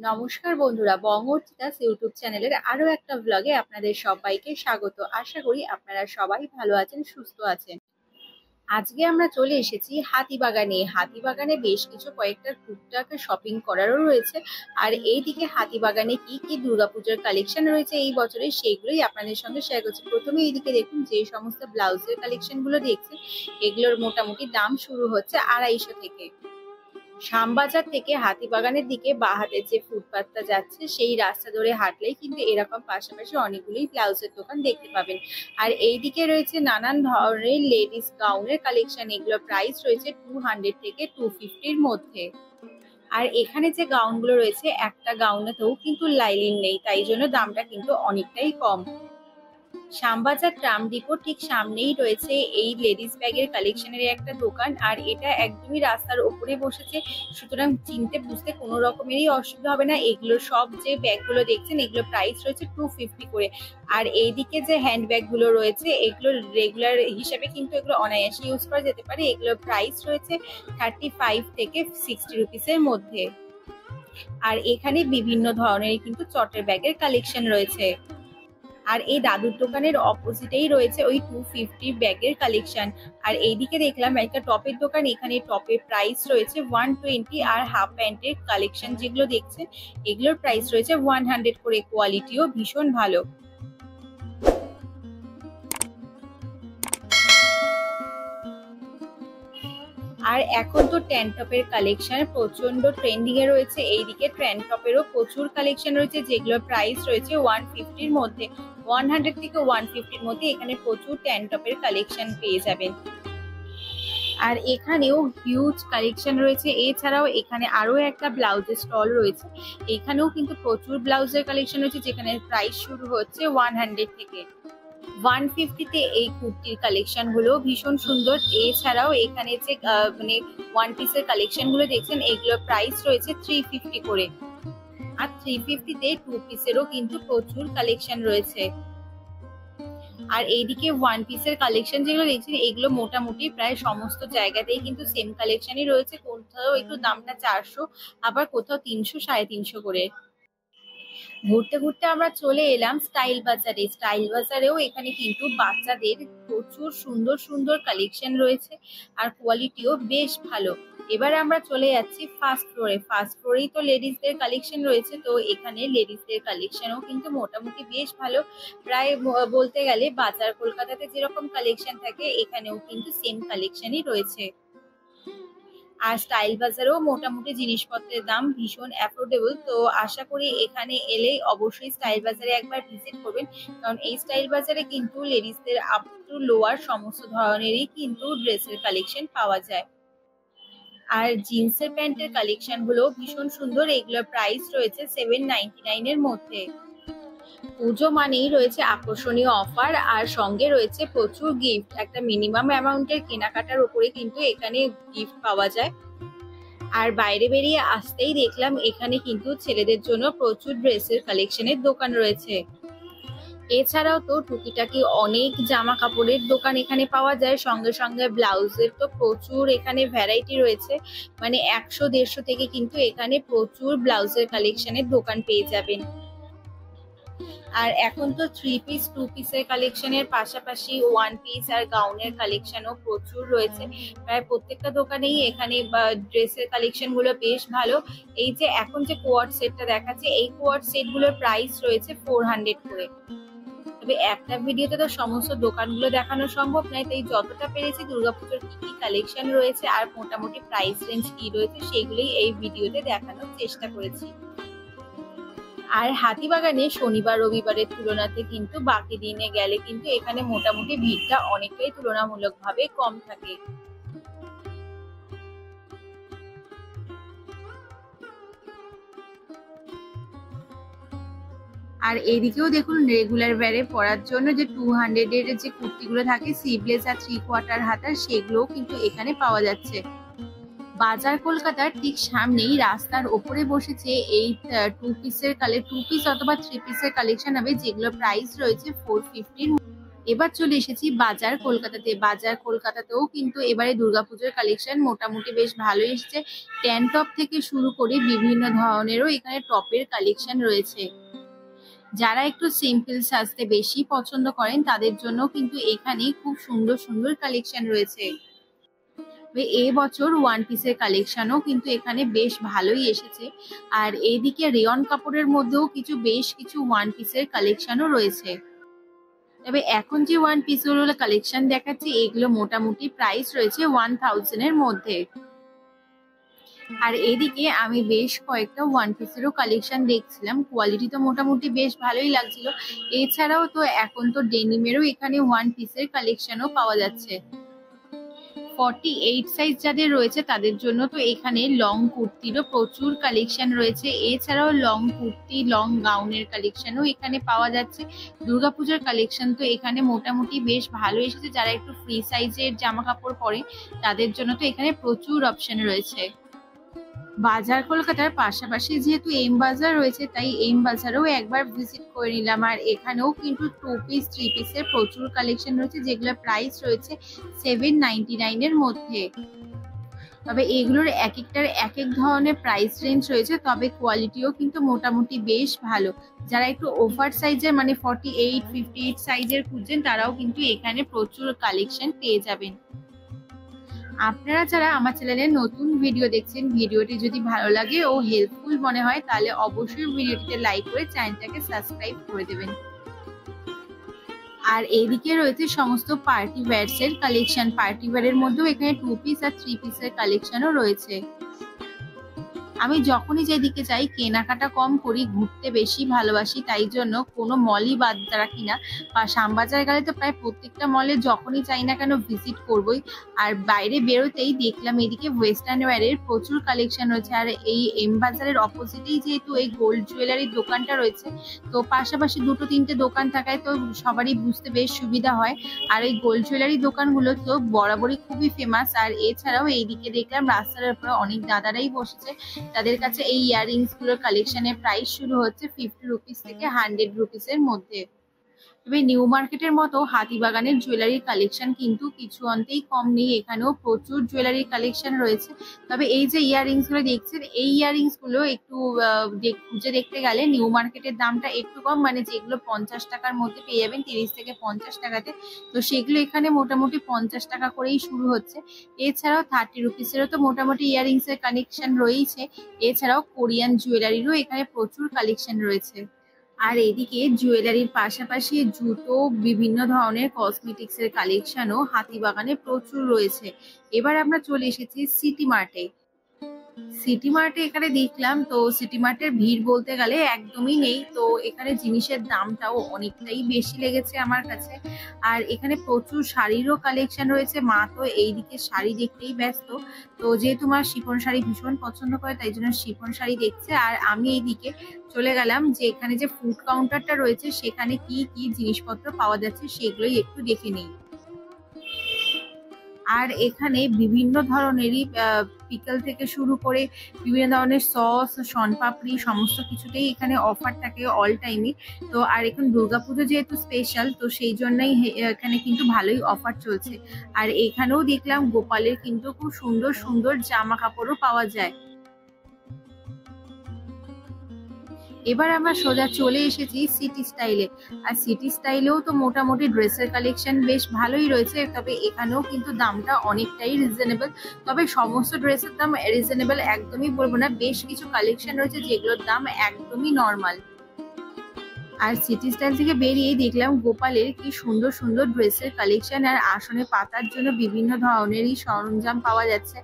নমস্কার বন্ধুরা, বঙ্গচিতাস ইউটিউব চ্যানেলের আরো একটা ব্লগে আপনাদের সবাইকে স্বাগত। আশা করি আপনারা সবাই ভালো আছেন, সুস্থ আছেন। আজকে আমরা চলে এসেছি হাতিবাগানে। হাতিবাগানে বেশ কিছু কয়েকটা টুকটাক শপিং করারও রয়েছে। আর এইদিকে হাতিবাগানে কি কি দুর্গাপূজার কালেকশন রয়েছে এই বছরে সেইগুলোই আপনাদের সঙ্গে শেয়ার করছি। প্রথমে এইদিকে দেখুন, যে সমস্ত ব্লাউজের কালেকশন গুলো দেখছেন, এগুলোর মোটামুটি দাম শুরু হচ্ছে 250 থেকে। শ্যামবাজার থেকে হাতিবাগানের দিকে বাঁ হাতে যে ফুটপাথটা যাচ্ছে সেই রাস্তা ধরে হাঁটলেই কিন্তু এরকম পাশাপাশি অনেকগুলোই ব্লাউজের দোকান দেখতে পাবেন। আর এইদিকে রয়েছে নানান ধরনের লেডিস গাউনের কালেকশন। এগুলোর প্রাইস রয়েছে 200 থেকে 250-র মধ্যে। আর এখানে যে গাউনগুলো রয়েছে, একটা গাউনেতেও কিন্তু লাইলিন নেই, তাই জন্য দামটা কিন্তু অনেকটাই কম। শ্যামবাজার ট্রাম ডিপো ঠিক সামনেই রয়েছে এই লেডিস ব্যাগের কালেকশনের একটা দোকান। আর এটা একদমই রাস্তার ওপরে বসেছে, সুতরাং চিনতে বুঝতে কোনো রকমেরই অসুবিধা হবে না। এগুলো সব যে ব্যাগগুলো দেখছেন, এগুলো প্রাইস রয়েছে 250 করে। আর এইদিকে যে হ্যান্ড ব্যাগগুলো রয়েছে, এগুলো রেগুলার হিসাবে কিন্তু এগুলো অনায়াসে ইউজ করা যেতে পারে। এগুলোর প্রাইস রয়েছে 35 থেকে 60 রুপিসের মধ্যে। আর এখানে বিভিন্ন ধরনের কিন্তু চটের ব্যাগের কালেকশন রয়েছে। আর এই দাদুর দোকানের অপোজিটেই রয়েছে ওই 250 ব্যাগের কালেকশন। আর এইদিকে দেখলাম একটা টপের দোকান। এখানে টপের প্রাইস রয়েছে 120। আর হাফ প্যান্টের কালেকশন যেগুলো দেখছেন, এগুলোর প্রাইস রয়েছে 100 করে। কোয়ালিটিও ভীষণ ভালো। আর এখন তো ট্যান টপের কালেকশন প্রচন্ড ট্রেন্ডিং এ রয়েছে। এইদিকে ট্যান টপেরও প্রচুর কালেকশন রয়েছে, যেগুলোর প্রাইস রয়েছে 150-র মধ্যে। 100 থেকে 150-র মধ্যে এখানে প্রচুর ট্যান টপের কালেকশন পেয়ে যাবেন। আর এখানেও হিউজ কালেকশন রয়েছে। এছাড়াও এখানে আরো একটা ব্লাউজের স্টল রয়েছে। এখানেও কিন্তু প্রচুর ব্লাউজের কালেকশন রয়েছে, যেখানে প্রাইস শুরু হচ্ছে 100 থেকে। 150-তে এই কুর্তির কালেকশন গুলো ভীষণ সুন্দর। এছাড়াও এখানে যে মানে ওয়ান পিসের কালেকশন গুলো দেখছেন, এগুলোর প্রাইস রয়েছে 350 করে। আর 350-তে 2 পিসেরও কিন্তু প্রচুর কালেকশন রয়েছে। আর এইদিকে ওয়ান পিসের কালেকশন যেগুলো দেখছেন, এগুলো মোটামুটি প্রায় সমস্ত জায়গাতেই কিন্তু সেম কালেকশনই রয়েছে। কোথাও একটু দামটা 400, আবার কোথাও 300, 350 করে। ঘুরতে ঘুরতে আমরা চলে এলাম স্টাইল বাজারে। স্টাইল বাজারেও এখানে কিন্তু বাচ্চাদের প্রচুর সুন্দর সুন্দর কালেকশন রয়েছে, আর কোয়ালিটিও বেশ ভালো। এবার আমরা চলে যাচ্ছি ফার্স্ট ফ্লোরে। ফার্স্ট ফ্লোরেই তো লেডিসদের কালেকশন রয়েছে, তো এখানে লেডিসদের কালেকশনও কিন্তু মোটামুটি বেশ ভালো। প্রায় বলতে গেলে বাজার কলকাতাতে যেরকম কালেকশন থাকে, এখানেও কিন্তু সেম কালেকশনই রয়েছে। আর স্টাইল বাজারেও মোটামুটি জিনিসপত্রের দাম ভীষণ অ্যাফোর্ডেবল। তো আশা করি এখানে এলেই অবশ্যই স্টাইল বাজারে একবার ভিজিট করবেন, কারণ এই স্টাইল বাজারে কিন্তু লেডিসদের আপ টু লোয়ার সমস্ত ধরনেরই কিন্তু ড্রেসের কালেকশন পাওয়া যায়। আর জিন্সের প্যান্টের কালেকশন গুলো ভীষণ সুন্দর। এগুলোর প্রাইস রয়েছে 799-এর মধ্যে। পুজো মানেই রয়েছে আকর্ষণীয় অফার, আর সঙ্গে রয়েছে প্রচুর গিফট। একটা মিনিমাম অ্যামাউন্টের কেনাকাটার উপরে কিন্তু এখানে গিফট পাওয়া যায়। আর বাইরে বেরিয়ে আসতেই দেখলাম এখানে কিন্তু ছেলেদের জন্য প্রচুর ড্রেসের কালেকশনের দোকান রয়েছে। এছাড়াও তো টুকিটাকি অনেক জামা কাপড়ের দোকান এখানে পাওয়া যায়। সঙ্গে সঙ্গে ব্লাউজের তো প্রচুর এখানে ভ্যারাইটি রয়েছে, মানে 100-150 থেকে কিন্তু এখানে প্রচুর ব্লাউজের কালেকশনের দোকান পেয়ে যাবেন। আর এখন তো 3 পিস 2 পিসের কালেকশনের পাশাপাশি 1 পিস আর গাউনের কালেকশনও প্রচুর রয়েছে। প্রায় প্রত্যেকটা দোকানেই এখানে ড্রেসের কালেকশন গুলো বেশ ভালো। এই যে এখন যে কোয়ার্ড সেটটা দেখাচ্ছে, এই কোয়ার্ড সেট গুলোর প্রাইস রয়েছে 400 করে। তবে একটা ভিডিওতে তো সমস্ত দোকানগুলো দেখানো সম্ভব নয়, তাই যতটা পেরেছি দুর্গাপুজোর কি কি কালেকশন রয়েছে আর মোটামুটি প্রাইস রেঞ্জ কি রয়েছে সেগুলোই এই ভিডিওতে দেখানোর চেষ্টা করেছি। আর হাতিবাগানে শনিবার রবিবারের তুলনাতে কিন্তু বাকি দিনে গেলে কিন্তু এখানে মোটামুটি ভিড়টা অনেকটাই তুলনামূলকভাবে কম থাকে। আর এইদিকেও দেখুন, রেগুলার ওয়্যারে পরার জন্য যে 200-এর যে কুর্তিগুলো থাকে, স্লিভলেস আর 3/4 হাতার, সেগুলোও কিন্তু এখানে পাওয়া যাচ্ছে। বাজার কলকাতার ঠিক সামনেই রাস্তার ওপরে বসেছে এই 2 পিস অথবা 3 পিসের কালেকশন হবে, যেগুলো প্রাইস রয়েছে 450। এবার চলে এসেছি বাজার কলকাতাতে। বাজার কলকাতাতেও কিন্তু এবারে দুর্গাপুজোর কালেকশন মোটামুটি বেশ ভালো এসেছে। ট্যান টপ থেকে শুরু করে বিভিন্ন ধরনেরও এখানে টপের কালেকশন রয়েছে। যারা একটু সিম্পল সাজতে বেশি পছন্দ করেন তাদের জন্য কিন্তু এখানে খুব সুন্দর সুন্দর কালেকশন রয়েছে। এবছর ওয়ান পিসের কালেকশনও কিন্তু এখানে বেশ ভালোই এসেছে। আর এইদিকে রেয়ন কাপড়ের মধ্যেও বেশ কিছু ওয়ান পিসের কালেকশনও রয়েছে। তবে এখন যে ওয়ান পিসগুলো কালেকশন দেখাচ্ছি এগুলো মোটামুটি প্রাইস রয়েছে 1000 এর মধ্যে। আর এদিকে আমি বেশ কয়েকটা ওয়ান পিসেরও কালেকশন দেখছিলাম, কোয়ালিটি তো মোটামুটি বেশ ভালোই লাগছিল। এছাড়াও তো এখন তো ডেনিমেরও এখানে ওয়ান পিসের কালেকশনও পাওয়া যাচ্ছে। 48 সাইজ যাদের রয়েছে তাদের জন্য তো এখানে লং কুর্তিরও প্রচুর কালেকশন রয়েছে। এছাড়াও লং কুর্তি, লং গাউনের কালেকশনও এখানে পাওয়া যাচ্ছে। দুর্গাপূজার কালেকশন তো এখানে মোটামুটি বেশ ভালো এসেছে। যারা একটু ফ্রি সাইজের জামা কাপড় পরে তাদের জন্য তো এখানে প্রচুর অপশন রয়েছে। বাজার কলকাতার পাশাপাশি যেহেতু এম বাজার রয়েছে তাই এম বাজারেও একবার ভিজিট করে নিলাম। আর এখানেও কিন্তু 2 পিস 3 পিসের প্রচুর কালেকশন রয়েছে, যেগুলো প্রাইস রয়েছে 799 এর মধ্যে। তবে এগুলোর এক একটার এক এক ধরনের প্রাইস রেঞ্জ রয়েছে, তবে কোয়ালিটিও কিন্তু মোটামুটি বেশ ভালো। যারা একটু ওভার সাইজের মানে 48, 58 সাইজের খুঁজছেন তারাও কিন্তু এখানে প্রচুর কালেকশন পেয়ে যাবেন। আপনারা যারা আমার চ্যানেলে নতুন ভিডিও দেখছেন, ভিডিওটি যদি ভালো লাগে ও হেল্পফুল মনে হয় তাহলে অবশ্যই ভিডিওটিতে লাইক করে চ্যানেলটাকে সাবস্ক্রাইব করে দেবেন। আর এইদিকে রয়েছে সমস্ত পার্টি ওয়্যারস এর কালেকশন। পার্টি ওয়্যারের মধ্যেও এখানে 2 পিস আর 3 পিসের কালেকশনও রয়েছে। আমি যখনই যেদিকে যাই কেনাকাটা কম করি, ঘুরতে বেশি ভালোবাসি, তাই জন্য কোনো মলই বাদ রাখি না। বা শ্যামবাজার গেলে তো প্রায় প্রত্যেকটা মলে যখনই চাই না কেন ভিজিট করবই। আর বাইরে বেরোতেই দেখলাম এদিকে ওয়েস্টার্ন ওয়্যারের প্রচুর কালেকশন রয়েছে। আর এই এম বাজারের অপোজিটেই যেহেতু এই গোল্ড জুয়েলারির দোকানটা রয়েছে, তো পাশাপাশি দুটো তিনটে দোকান থাকায় তো সবারই বুঝতে বেশ সুবিধা হয়। আর এই গোল্ড জুয়েলারি দোকানগুলো তো বরাবরই খুবই ফেমাস। আর এছাড়াও এইদিকে দেখলাম রাস্তার উপরে অনেক দাদারাই বসেছে, তাদের কাছে এই ইয়াররিংস গুলোর কালেকশনের প্রাইস শুরু হচ্ছে 50 রুপিস থেকে 100 রুপিসের মধ্যে। তবে নিউ মার্কেটের মতো হাতিবাগানের জুয়েলারির কালেকশন কিন্তু কিছু অন্তেই কম নেই, এখানেও প্রচুর জুয়েলারির কালেকশন রয়েছে। তবে এই যে ইয়াররিংস গুলো দেখছেন, এই ইয়াররিংস গুলো একটু খুঁজে দেখতে গেলে নিউ মার্কেটের দামটা একটু কম, মানে যেগুলো 50 টাকার মধ্যে পেয়ে যাবেন 30 থেকে 50 টাকাতে, তো সেগুলো এখানে মোটামুটি 50 টাকা করেই শুরু হচ্ছে। এছাড়াও 30 রুপিসেরও তো মোটামুটি ইয়াররিংস এর কালেকশন রয়েছে। এছাড়াও কোরিয়ান জুয়েলারিরও এখানে প্রচুর কালেকশন রয়েছে। আর এদিকে জুয়েলারির পাশাপাশি জুতো, বিভিন্ন ধরনের কসমেটিক্স এর কালেকশনও হাতিবাগানে প্রচুর রয়েছে। এবার আমরা চলে এসেছি সিটি মার্টে। সিটি মার্টে এখানে দেখলাম তো সিটি মার্টের ভিড় বলতে গেলে একদমই নেই, তো এখানে জিনিসের দামটাও অনেকটাই বেশি লেগেছে আমার কাছে। আর এখানে প্রচুর শাড়িরও কালেকশন রয়েছে। মা তো এইদিকে শাড়ি দেখতেই ব্যস্ত, তো যেহেতু মা শিফন শাড়ি ভীষণ পছন্দ করে তাই জন্য শিফন শাড়ি দেখছে। আর আমি এইদিকে চলে গেলাম যে এখানে যে ফুড কাউন্টারটা রয়েছে সেখানে কি কি জিনিসপত্র পাওয়া যাচ্ছে সেগুলোই একটু দেখে নিই। আর এখানে বিভিন্ন ধরনেরই পিকল থেকে শুরু করে বিভিন্ন ধরনের সস, শনপাপড়ি সমস্ত কিছুতেই এখানে অফার থাকে অল টাইমই। তো আর এখন দুর্গাপুজো যেহেতু স্পেশাল, তো সেই জন্যই এখানে কিন্তু ভালোই অফার চলছে। আর এখানেও দেখলাম গোপালের কিন্তু খুব সুন্দর সুন্দর জামা কাপড়ও পাওয়া যায়। এবার আমরা সোজা চলে এসেছি সিটি স্টাইলে। আর সিটি স্টাইলেও তো মোটামুটি ড্রেসের কালেকশন বেশ ভালোই রয়েছে, তবে এখানেও কিন্তু দামটা অনেকটাই রিজনেবল। তবে সমস্ত ড্রেসের দাম রিজনেবল একদমই বলবো না, বেশ কিছু কালেকশন রয়েছে যেগুলোর দাম একদমই নর্মাল। আর সিটি স্টাইল থেকে বেরিয়ে দেখলাম গোপালের কি সুন্দর সুন্দর ড্রেসের কালেকশন, আর আসনে পাতার জন্য বিভিন্ন ধরনেরই সরঞ্জাম পাওয়া যাচ্ছে।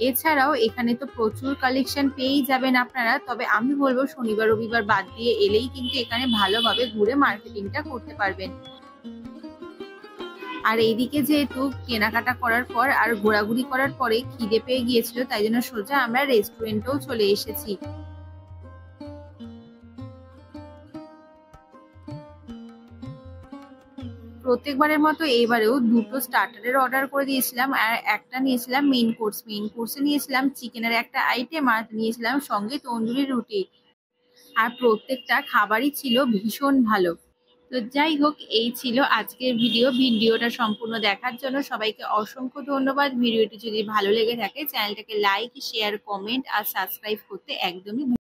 এছাড়াও এখানে তো প্রচুর কালেকশন পেয়েই যাবেন আপনারা, তবে আমি বলবো শনিবার রবিবার বাদ দিয়ে এলেই কিন্তু এখানে ভালোভাবে ঘুরে মার্কেটিংটা করতে পারবেন। আর এইদিকে যেহেতু কেনাকাটা করার পর আর ঘোরাঘুরি করার পরে খিদে পেয়ে গিয়েছিল, তাই জন্য সোজা আমরা রেস্টুরেন্টেও চলে এসেছি। প্রত্যেকবারের মতো এবারেও দুটো স্টার্টারের অর্ডার করে দিয়েছিলাম আর একটা নিয়েছিলাম মেইন কোর্স। মেইন কোর্সে নিয়েছিলাম চিকেনের একটা আইটেম আর নিয়েছিলাম সঙ্গে তন্দুরি রুটি। আর প্রত্যেকটা খাবারই ছিল ভীষণ ভালো। তো তো যাই হোক, এই ছিল আজকের ভিডিওটা সম্পূর্ণ দেখার জন্য সবাইকে অসংখ্য ধন্যবাদ। ভিডিওটি যদি ভালো লেগে থাকে চ্যানেলটাকে লাইক, শেয়ার, কমেন্ট আর সাবস্ক্রাইব করতে একদমই